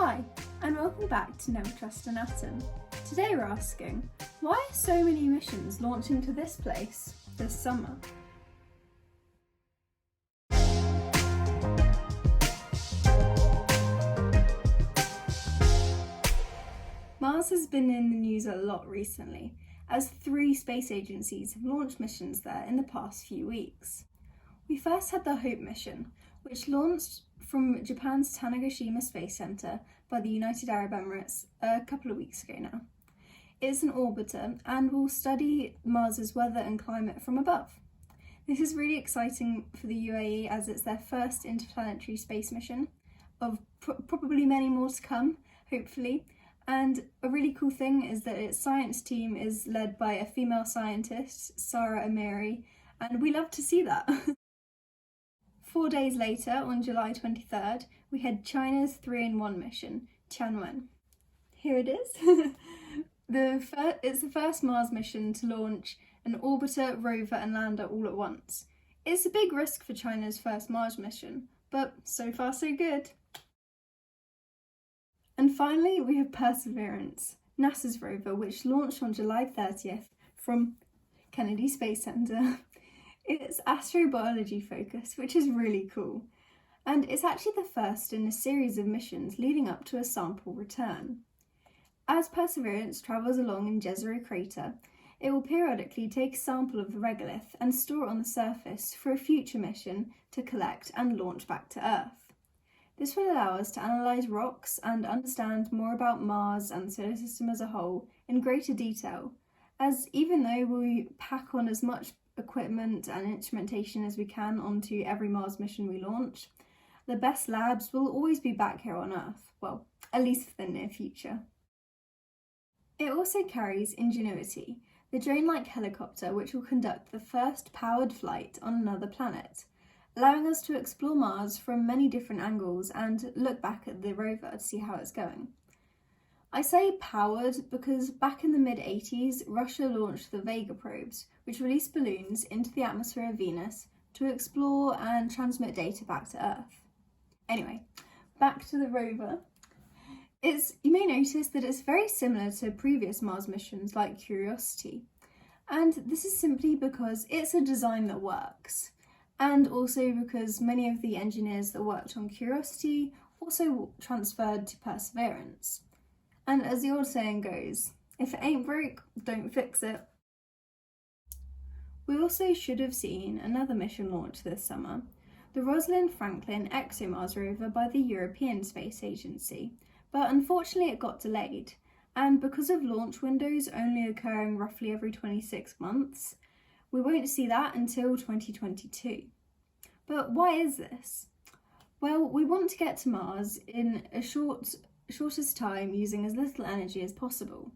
Hi, and welcome back to Never Trust an Atom. Today we're asking, why are so many missions launching to this place this summer? Mars has been in the news a lot recently, as 3 space agencies have launched missions there in the past few weeks. We first had the HOPE mission, which launched from Japan's Tanegashima Space Center by the United Arab Emirates a couple of weeks ago now. It's an orbiter and will study Mars's weather and climate from above. This is really exciting for the UAE as it's their first interplanetary space mission, of probably many more to come, hopefully. And a really cool thing is that its science team is led by a female scientist, Sarah Amiri, and we love to see that. 4 days later, on July 23rd, we had China's 3-in-1 mission, Tianwen. Here it is. It's the first Mars mission to launch an orbiter, rover and lander all at once. It's a big risk for China's first Mars mission, but so far so good. And finally, we have Perseverance, NASA's rover, which launched on July 30th from Kennedy Space Center. It's astrobiology focused, which is really cool. And it's actually the first in a series of missions leading up to a sample return. As Perseverance travels along in Jezero Crater, it will periodically take a sample of the regolith and store it on the surface for a future mission to collect and launch back to Earth. This will allow us to analyse rocks and understand more about Mars and the solar system as a whole in greater detail, as even though we pack on as much equipment and instrumentation as we can onto every Mars mission we launch, the best labs will always be back here on Earth, well, at least for the near future. It also carries Ingenuity, the drone-like helicopter which will conduct the first powered flight on another planet, allowing us to explore Mars from many different angles and look back at the rover to see how it's going. I say powered because back in the mid-80s, Russia launched the Vega probes, which released balloons into the atmosphere of Venus to explore and transmit data back to Earth. Anyway, back to the rover. You may notice that it's very similar to previous Mars missions like Curiosity, and this is simply because it's a design that works, and also because many of the engineers that worked on Curiosity also transferred to Perseverance. And as the old saying goes, if it ain't broke, don't fix it. We also should have seen another mission launch this summer, the Rosalind Franklin ExoMars rover by the European Space Agency, but unfortunately it got delayed, and because of launch windows only occurring roughly every 26 months, we won't see that until 2022. But why is this? Well, we want to get to Mars in a shortest time using as little energy as possible.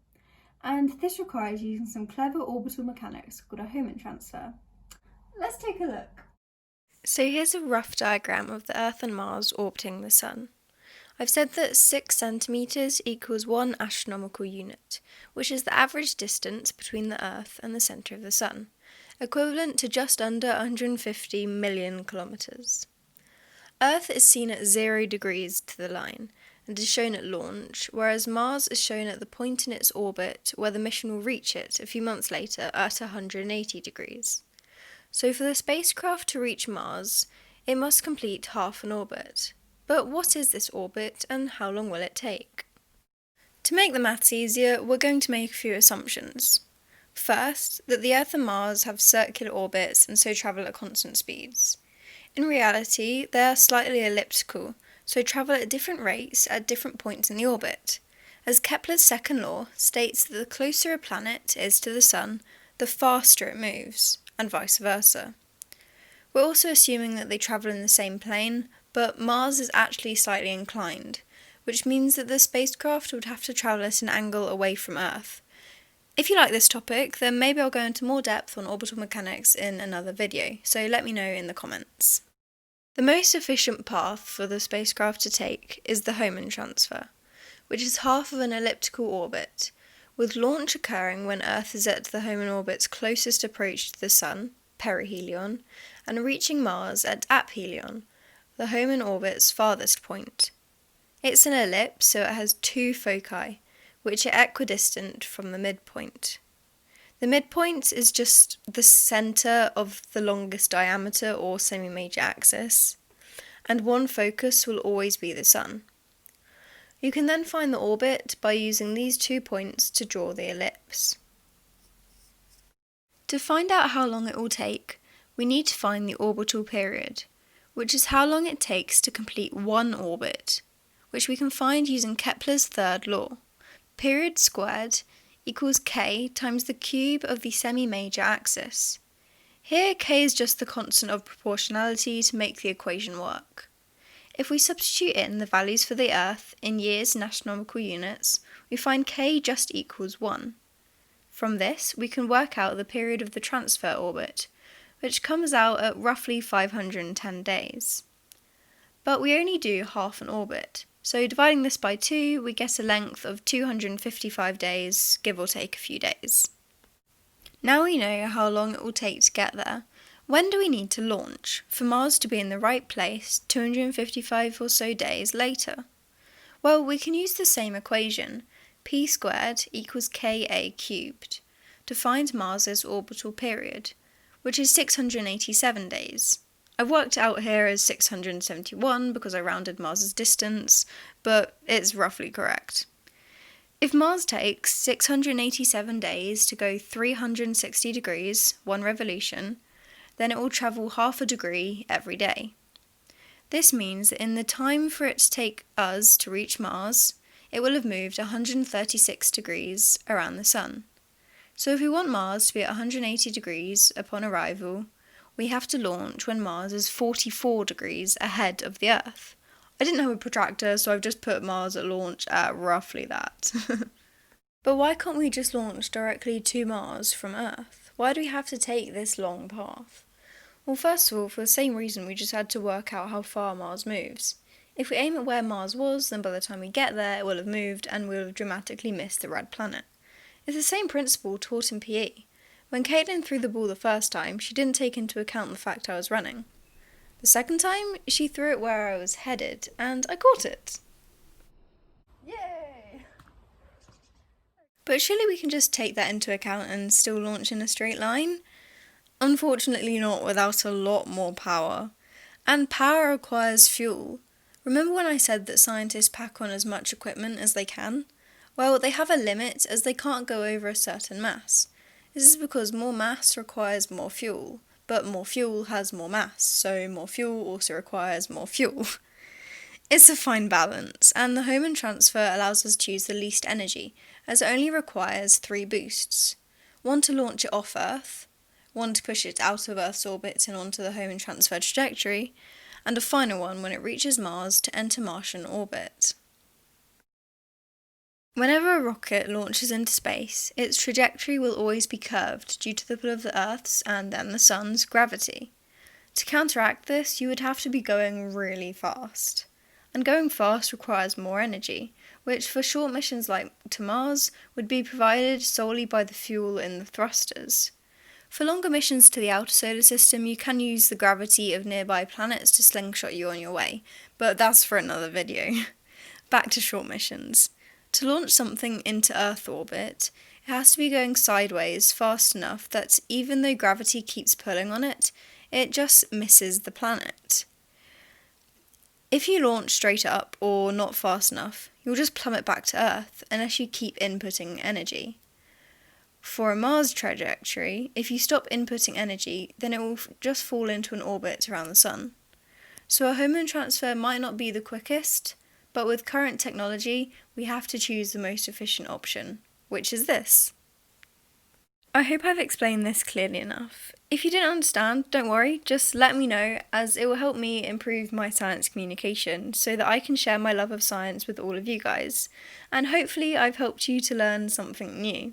And this requires using some clever orbital mechanics called a Hohmann transfer. Let's take a look. So here's a rough diagram of the Earth and Mars orbiting the Sun. I've said that 6 centimetres equals 1 astronomical unit, which is the average distance between the Earth and the centre of the Sun, equivalent to just under 150 million kilometres. Earth is seen at 0 degrees to the line, and is shown at launch, whereas Mars is shown at the point in its orbit where the mission will reach it a few months later at 180 degrees. So for the spacecraft to reach Mars, it must complete half an orbit. But what is this orbit and how long will it take? To make the maths easier, we're going to make a few assumptions. First, that the Earth and Mars have circular orbits and so travel at constant speeds. In reality, they are slightly elliptical, so travel at different rates at different points in the orbit, as Kepler's second law states that the closer a planet is to the Sun, the faster it moves, and vice versa. We're also assuming that they travel in the same plane, but Mars is actually slightly inclined, which means that the spacecraft would have to travel at an angle away from Earth. If you like this topic, then maybe I'll go into more depth on orbital mechanics in another video, so let me know in the comments. The most efficient path for the spacecraft to take is the Hohmann transfer, which is half of an elliptical orbit, with launch occurring when Earth is at the Hohmann orbit's closest approach to the Sun, perihelion, and reaching Mars at aphelion, the Hohmann orbit's farthest point. It's an ellipse, so it has two foci, which are equidistant from the midpoint. The midpoint is just the centre of the longest diameter or semi-major axis, and one focus will always be the Sun. You can then find the orbit by using these 2 points to draw the ellipse. To find out how long it will take, we need to find the orbital period, which is how long it takes to complete one orbit, which we can find using Kepler's third law. Period squared equals k times the cube of the semi-major axis. Here k is just the constant of proportionality to make the equation work. If we substitute in the values for the Earth in years and astronomical units, we find k just equals 1. From this, we can work out the period of the transfer orbit, which comes out at roughly 510 days. But we only do half an orbit, so dividing this by 2, we get a length of 255 days, give or take a few days. Now we know how long it will take to get there. When do we need to launch for Mars to be in the right place 255 or so days later? Well, we can use the same equation, p squared equals ka cubed, to find Mars's orbital period, which is 687 days. I've worked out here as 671 because I rounded Mars's distance, but it's roughly correct. If Mars takes 687 days to go 360 degrees, one revolution, then it will travel half a degree every day. This means that in the time for it to take us to reach Mars, it will have moved 136 degrees around the Sun. So if we want Mars to be at 180 degrees upon arrival, we have to launch when Mars is 44 degrees ahead of the Earth. I didn't have a protractor, so I've just put Mars at launch at roughly that. But why can't we just launch directly to Mars from Earth? Why do we have to take this long path? Well, first of all, for the same reason we just had to work out how far Mars moves. If we aim at where Mars was, then by the time we get there it will have moved and we'll have dramatically missed the red planet. It's the same principle taught in PE. When Caitlin threw the ball the first time, she didn't take into account the fact I was running. The second time, she threw it where I was headed, and I caught it. Yay! But surely we can just take that into account and still launch in a straight line? Unfortunately not, without a lot more power. And power requires fuel. Remember when I said that scientists pack on as much equipment as they can? Well, they have a limit as they can't go over a certain mass. This is because more mass requires more fuel, but more fuel has more mass, so more fuel also requires more fuel. It's a fine balance, and the Hohmann transfer allows us to use the least energy, as it only requires 3 boosts. One to launch it off Earth, one to push it out of Earth's orbit and onto the Hohmann transfer trajectory, and a final one when it reaches Mars to enter Martian orbit. Whenever a rocket launches into space, its trajectory will always be curved due to the pull of the Earth's and then the Sun's gravity. To counteract this, you would have to be going really fast. And going fast requires more energy, which for short missions like to Mars would be provided solely by the fuel in the thrusters. For longer missions to the outer solar system, you can use the gravity of nearby planets to slingshot you on your way, but that's for another video. Back to short missions. To launch something into Earth orbit, it has to be going sideways fast enough that even though gravity keeps pulling on it, it just misses the planet. If you launch straight up or not fast enough, you'll just plummet back to Earth unless you keep inputting energy. For a Mars trajectory, if you stop inputting energy, then it will just fall into an orbit around the Sun. So a Hohmann transfer might not be the quickest, but with current technology, we have to choose the most efficient option, which is this. I hope I've explained this clearly enough. If you didn't understand, don't worry, just let me know, as it will help me improve my science communication so that I can share my love of science with all of you guys, and hopefully I've helped you to learn something new.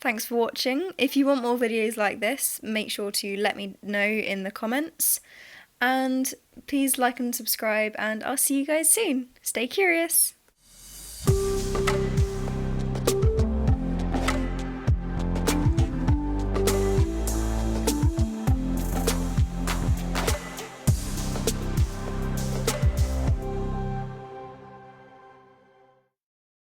Thanks for watching. If you want more videos like this, make sure to let me know in the comments. And please like and subscribe, and I'll see you guys soon. Stay curious!